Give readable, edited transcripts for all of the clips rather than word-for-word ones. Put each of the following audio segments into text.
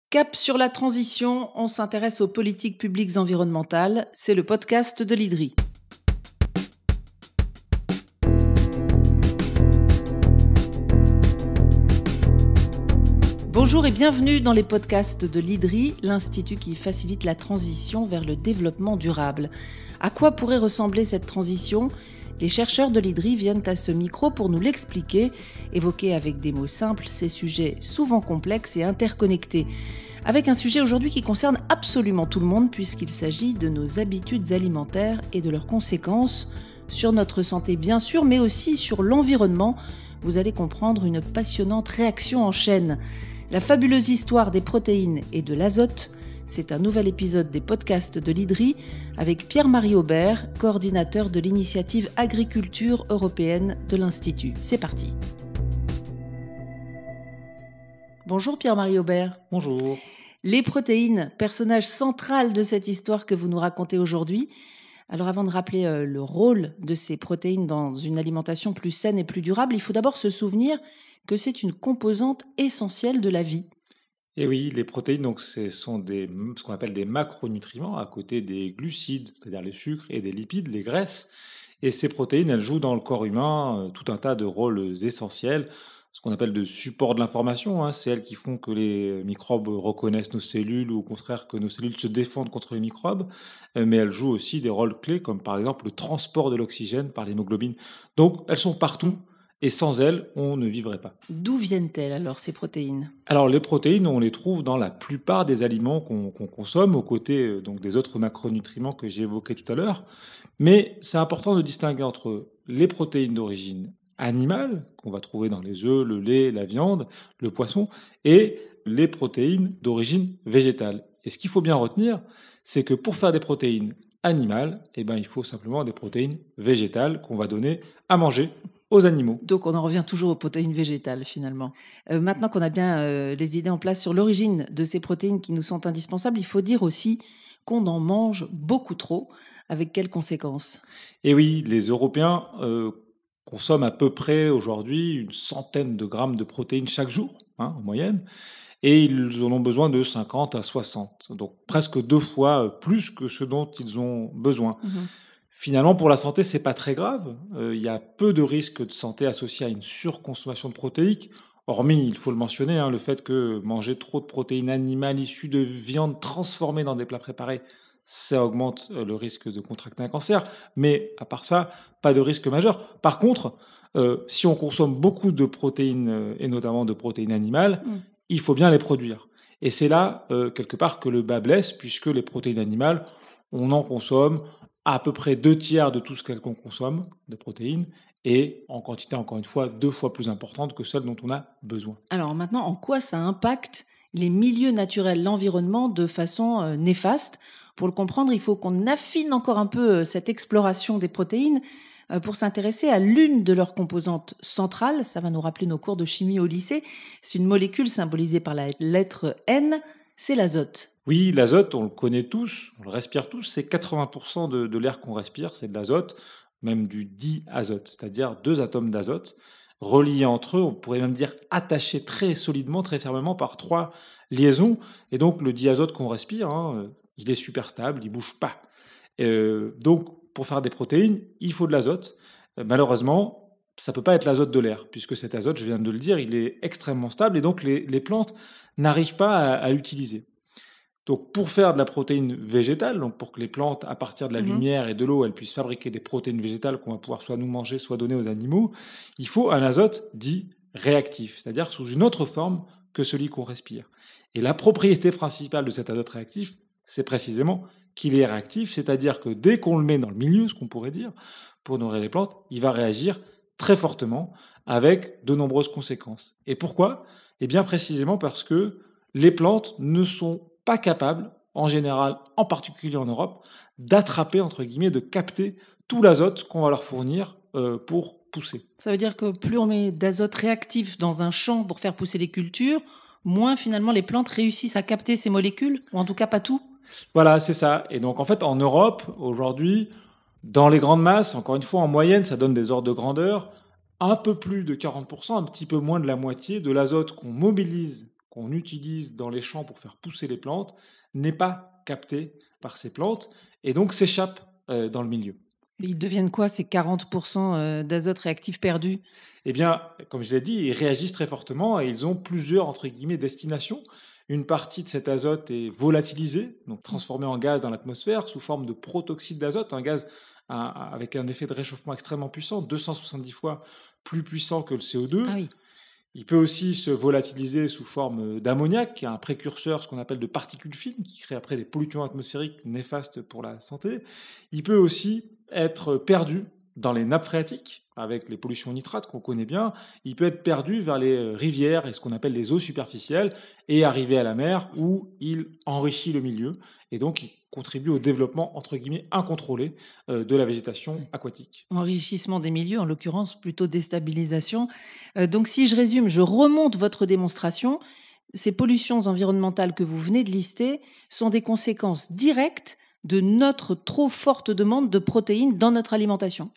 Cap sur la transition, on s'intéresse aux politiques publiques environnementales. C'est le podcast de l'IDRI. Bonjour et bienvenue dans les podcasts de l'IDRI, l'institut qui facilite la transition vers le développement durable. À quoi pourrait ressembler cette transition ? Les chercheurs de l'IDRI viennent à ce micro pour nous l'expliquer, évoquer avec des mots simples ces sujets souvent complexes et interconnectés. Avec un sujet aujourd'hui qui concerne absolument tout le monde puisqu'il s'agit de nos habitudes alimentaires et de leurs conséquences sur notre santé bien sûr, mais aussi sur l'environnement. Vous allez comprendre une passionnante réaction en chaîne. La fabuleuse histoire des protéines et de l'azote, c'est un nouvel épisode des podcasts de l'IDRI avec Pierre-Marie Aubert, coordinateur de l'initiative Agriculture européenne de l'Institut. C'est parti. Bonjour Pierre-Marie Aubert. Bonjour. Les protéines, personnage central de cette histoire que vous nous racontez aujourd'hui. Alors avant de rappeler le rôle de ces protéines dans une alimentation plus saine et plus durable, il faut d'abord se souvenir que c'est une composante essentielle de la vie. Et oui, les protéines, donc, ce sont ce qu'on appelle des macronutriments à côté des glucides, c'est-à-dire les sucres, et des lipides, les graisses. Et ces protéines, elles jouent dans le corps humain tout un tas de rôles essentiels, ce qu'on appelle de support de l'information, hein. C'est elles qui font que les microbes reconnaissent nos cellules ou au contraire que nos cellules se défendent contre les microbes. Mais elles jouent aussi des rôles clés comme par exemple le transport de l'oxygène par l'hémoglobine. Donc elles sont partout et sans elles, on ne vivrait pas. D'où viennent-elles alors ces protéines ? Alors les protéines, on les trouve dans la plupart des aliments qu'on consomme, aux côtés donc des autres macronutriments que j'ai évoqués tout à l'heure. Mais c'est important de distinguer entre les protéines d'origine animale, qu'on va trouver dans les œufs, le lait, la viande, le poisson, et les protéines d'origine végétale. Et ce qu'il faut bien retenir, c'est que pour faire des protéines animales, il faut simplement des protéines végétales qu'on va donner à manger aux animaux. Donc on en revient toujours aux protéines végétales finalement. Maintenant qu'on a bien les idées en place sur l'origine de ces protéines qui nous sont indispensables, il faut dire aussi qu'on en mange beaucoup trop. Avec quelles conséquences ? Et oui, les Européens consomment à peu près aujourd'hui une centaine de grammes de protéines chaque jour, hein, en moyenne, et ils en ont besoin de 50 à 60, donc presque 2 fois plus que ce dont ils ont besoin. Finalement, pour la santé, c'est pas très grave. Il y a peu de risques de santé associés à une surconsommation de protéines, hormis, il faut le mentionner, hein, le fait que manger trop de protéines animales issues de viande transformée dans des plats préparés, ça augmente le risque de contracter un cancer. Mais à part ça, pas de risque majeur. Par contre, si on consomme beaucoup de protéines, et notamment de protéines animales, il faut bien les produire. Et c'est là, quelque part, que le bas blesse, puisque les protéines animales, on en consomme à peu près 2/3 de tout ce qu'on consomme de protéines et en quantité, encore une fois, 2 fois plus importante que celle dont on a besoin. Alors maintenant, en quoi ça impacte les milieux naturels, l'environnement de façon néfaste ? Pour le comprendre, il faut qu'on affine encore un peu cette exploration des protéines pour s'intéresser à l'une de leurs composantes centrales. Ça va nous rappeler nos cours de chimie au lycée. C'est une molécule symbolisée par la lettre N, c'est l'azote. Oui, l'azote, on le connaît tous, on le respire tous, c'est 80% de l'air qu'on respire, c'est de l'azote, même du diazote, c'est-à-dire 2 atomes d'azote reliés entre eux, on pourrait même dire attachés très solidement, très fermement par 3 liaisons. Et donc le diazote qu'on respire, hein, il est super stable, il bouge pas. Donc pour faire des protéines, il faut de l'azote. Malheureusement, ça peut pas être l'azote de l'air, puisque cet azote, je viens de le dire, il est extrêmement stable et donc les plantes n'arrivent pas à l'utiliser. Donc, pour faire de la protéine végétale, donc pour que les plantes, à partir de la lumière et de l'eau, elles puissent fabriquer des protéines végétales qu'on va pouvoir soit nous manger, soit donner aux animaux, il faut un azote dit réactif, c'est-à-dire sous une autre forme que celui qu'on respire. Et la propriété principale de cet azote réactif, c'est précisément qu'il est réactif, c'est-à-dire que dès qu'on le met dans le milieu, ce qu'on pourrait dire, pour nourrir les plantes, il va réagir très fortement avec de nombreuses conséquences. Et pourquoi ? Eh bien, précisément parce que les plantes ne sont pas capables, en général, en particulier en Europe, d'attraper, entre guillemets, de capter tout l'azote qu'on va leur fournir pour pousser. Ça veut dire que plus on met d'azote réactif dans un champ pour faire pousser les cultures, moins finalement les plantes réussissent à capter ces molécules, ou en tout cas pas tout. Voilà, c'est ça. Et donc en fait, en Europe, aujourd'hui, dans les grandes masses, encore une fois, en moyenne, ça donne des ordres de grandeur, un peu plus de 40%, un petit peu moins de la moitié de l'azote qu'on mobilise, qu'on utilise dans les champs pour faire pousser les plantes n'est pas capté par ces plantes et donc s'échappe dans le milieu. Ils deviennent quoi ces 40% d'azote réactif perdus? Eh bien, comme je l'ai dit, ils réagissent très fortement et ils ont plusieurs, entre guillemets, destinations. Une partie de cet azote est volatilisée, donc transformé en gaz dans l'atmosphère sous forme de protoxyde d'azote, un gaz avec un effet de réchauffement extrêmement puissant, 270 fois plus puissant que le Ah CO2. oui. Il peut aussi se volatiliser sous forme d'ammoniac, qui est un précurseur, ce qu'on appelle de particules fines, qui crée après des pollutions atmosphériques néfastes pour la santé. Il peut aussi être perdu dans les nappes phréatiques, avec les pollutions nitrates qu'on connaît bien. Il peut être perdu vers les rivières et ce qu'on appelle les eaux superficielles, et arriver à la mer où il enrichit le milieu, et donc il contribue au développement, entre guillemets, incontrôlé de la végétation aquatique. Enrichissement des milieux, en l'occurrence plutôt déstabilisation. Donc si je résume, je remonte votre démonstration. Ces pollutions environnementales que vous venez de lister sont des conséquences directes de notre trop forte demande de protéines dans notre alimentation.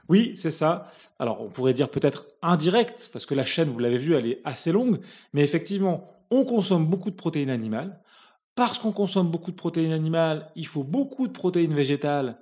Oui, c'est ça. Alors, on pourrait dire peut-être indirect, parce que la chaîne, vous l'avez vu, elle est assez longue, mais effectivement, on consomme beaucoup de protéines animales. Parce qu'on consomme beaucoup de protéines animales, il faut beaucoup de protéines végétales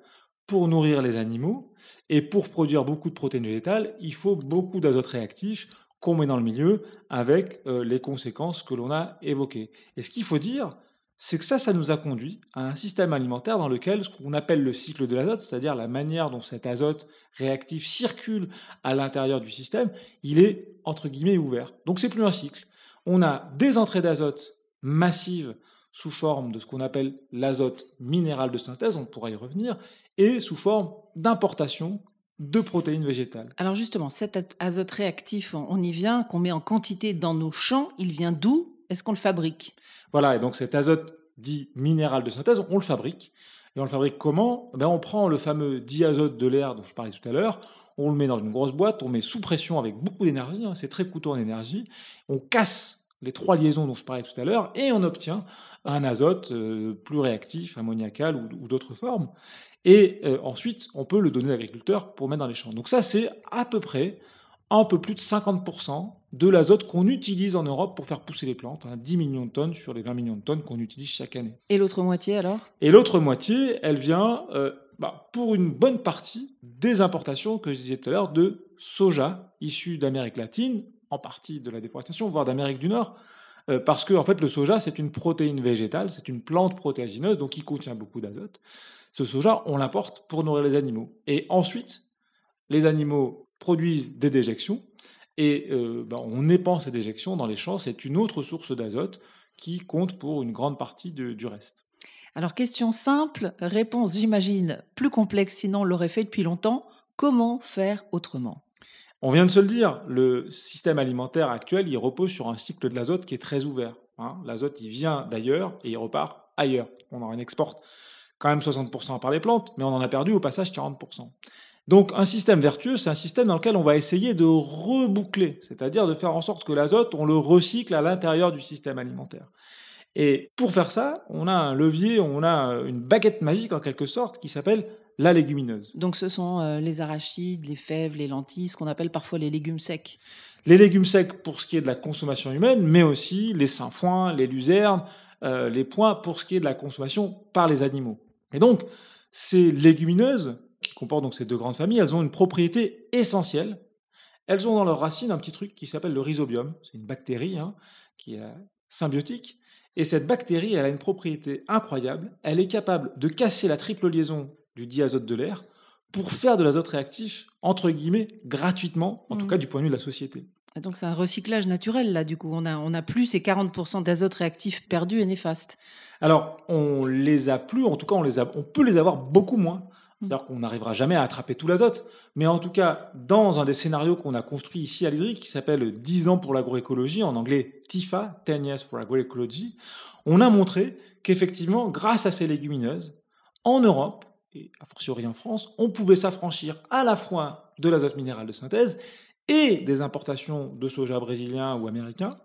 pour nourrir les animaux. Et pour produire beaucoup de protéines végétales, il faut beaucoup d'azote réactif qu'on met dans le milieu avec les conséquences que l'on a évoquées. Et ce qu'il faut dire, c'est que ça nous a conduit à un système alimentaire dans lequel ce qu'on appelle le cycle de l'azote, c'est-à-dire la manière dont cet azote réactif circule à l'intérieur du système, il est entre guillemets ouvert. Donc c'est plus un cycle. On a des entrées d'azote massives sous forme de ce qu'on appelle l'azote minéral de synthèse, on pourra y revenir, et sous forme d'importation de protéines végétales. Alors justement, cet azote réactif, on y vient, qu'on met en quantité dans nos champs, il vient d'où? Est-ce qu'on le fabrique? Voilà, et donc cet azote dit minéral de synthèse, on le fabrique. Et on le fabrique comment? On prend le fameux diazote de l'air dont je parlais tout à l'heure, on le met dans une grosse boîte, on met sous pression avec beaucoup d'énergie, c'est très coûteux en énergie, on casse les trois liaisons dont je parlais tout à l'heure, et on obtient un azote plus réactif, ammoniacal ou d'autres formes. Et ensuite, on peut le donner aux agriculteurs pour mettre dans les champs. Donc ça, c'est à peu près un peu plus de 50% de l'azote qu'on utilise en Europe pour faire pousser les plantes, 10 millions de tonnes sur les 20 millions de tonnes qu'on utilise chaque année. Et l'autre moitié alors? Et l'autre moitié, elle vient, pour une bonne partie, des importations que je disais tout à l'heure de soja issu d'Amérique latine, en partie de la déforestation, voire d'Amérique du Nord, parce que en fait, le soja, c'est une protéine végétale, c'est une plante protéagineuse, donc qui contient beaucoup d'azote. Ce soja, on l'importe pour nourrir les animaux. Et ensuite, les animaux produisent des déjections et on épand ces déjections dans les champs. C'est une autre source d'azote qui compte pour une grande partie du reste. Alors question simple, réponse j'imagine plus complexe, sinon on l'aurait fait depuis longtemps. Comment faire autrement? On vient de se le dire, le système alimentaire actuel, il repose sur un cycle de l'azote qui est très ouvert. L'azote, il vient d'ailleurs et il repart ailleurs. On en exporte quand même 60% par les plantes, mais on en a perdu au passage 40%. Donc un système vertueux, c'est un système dans lequel on va essayer de reboucler, c'est-à-dire de faire en sorte que l'azote, on le recycle à l'intérieur du système alimentaire. Et pour faire ça, on a un levier, on a une baguette magique en quelque sorte qui s'appelle la légumineuse. Donc ce sont les arachides, les fèves, les lentilles, ce qu'on appelle parfois les légumes secs. Les légumes secs pour ce qui est de la consommation humaine, mais aussi les sainfoins, les luzernes, les pois pour ce qui est de la consommation par les animaux. Et donc, ces légumineuses, qui comportent donc ces deux grandes familles, elles ont une propriété essentielle. Elles ont dans leurs racines un petit truc qui s'appelle le rhizobium. C'est une bactérie qui est symbiotique. Et cette bactérie, elle a une propriété incroyable. Elle est capable de casser la triple liaison du diazote de l'air pour faire de l'azote réactif, entre guillemets, gratuitement, en tout cas du point de vue de la société. Et donc c'est un recyclage naturel là, du coup. On a plus ces 40% d'azote réactif perdus et néfastes. Alors, on les a plus, en tout cas, on peut les avoir beaucoup moins. C'est-à-dire qu'on n'arrivera jamais à attraper tout l'azote. Mais en tout cas, dans un des scénarios qu'on a construit ici à l'IDRI, qui s'appelle 10 ans pour l'agroécologie, en anglais TIFA, 10 Years for Agroecology, on a montré qu'effectivement, grâce à ces légumineuses, en Europe, et a fortiori en France, on pouvait s'affranchir à la fois de l'azote minéral de synthèse et des importations de soja brésilien ou américain,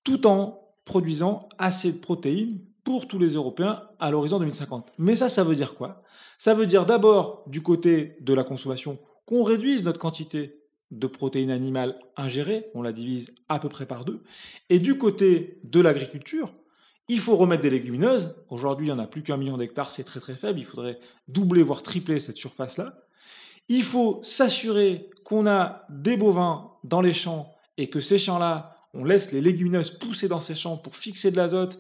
tout en produisant assez de protéines pour tous les Européens à l'horizon 2050. Mais ça veut dire quoi? Ça veut dire d'abord, du côté de la consommation, qu'on réduise notre quantité de protéines animales ingérées, on la divise à peu près par 2. Et du côté de l'agriculture, il faut remettre des légumineuses. Aujourd'hui, il n'y en a plus qu'1 million d'hectares, c'est très très faible. Il faudrait doubler, voire tripler cette surface-là. Il faut s'assurer qu'on a des bovins dans les champs et que ces champs-là, on laisse les légumineuses pousser dans ces champs pour fixer de l'azote,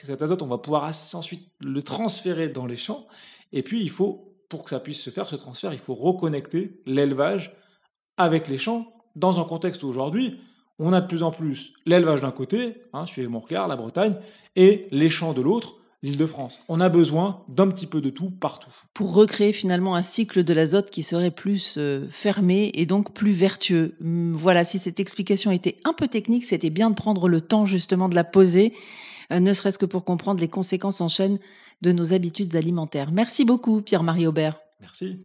cet azote, on va pouvoir ensuite le transférer dans les champs. Et puis, pour que ça puisse se faire, ce transfert, il faut reconnecter l'élevage avec les champs, dans un contexte où aujourd'hui, on a de plus en plus l'élevage d'un côté, suivez mon regard, la Bretagne, et les champs de l'autre, l'Île-de-France. On a besoin d'un petit peu de tout partout. Pour recréer finalement un cycle de l'azote qui serait plus fermé et donc plus vertueux. Voilà, si cette explication était un peu technique, c'était bien de prendre le temps justement de la poser, ne serait-ce que pour comprendre les conséquences en chaîne de nos habitudes alimentaires. Merci beaucoup, Pierre-Marie Aubert. Merci.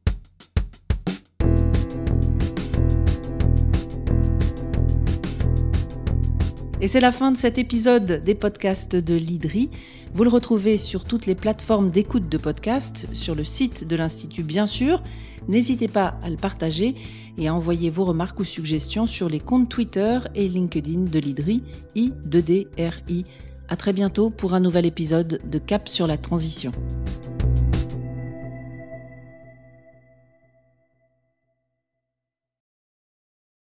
Et c'est la fin de cet épisode des podcasts de l'IDRI. Vous le retrouvez sur toutes les plateformes d'écoute de podcasts, sur le site de l'Institut bien sûr. N'hésitez pas à le partager et à envoyer vos remarques ou suggestions sur les comptes Twitter et LinkedIn de l'IDRI, I2DRI. À très bientôt pour un nouvel épisode de Cap sur la transition.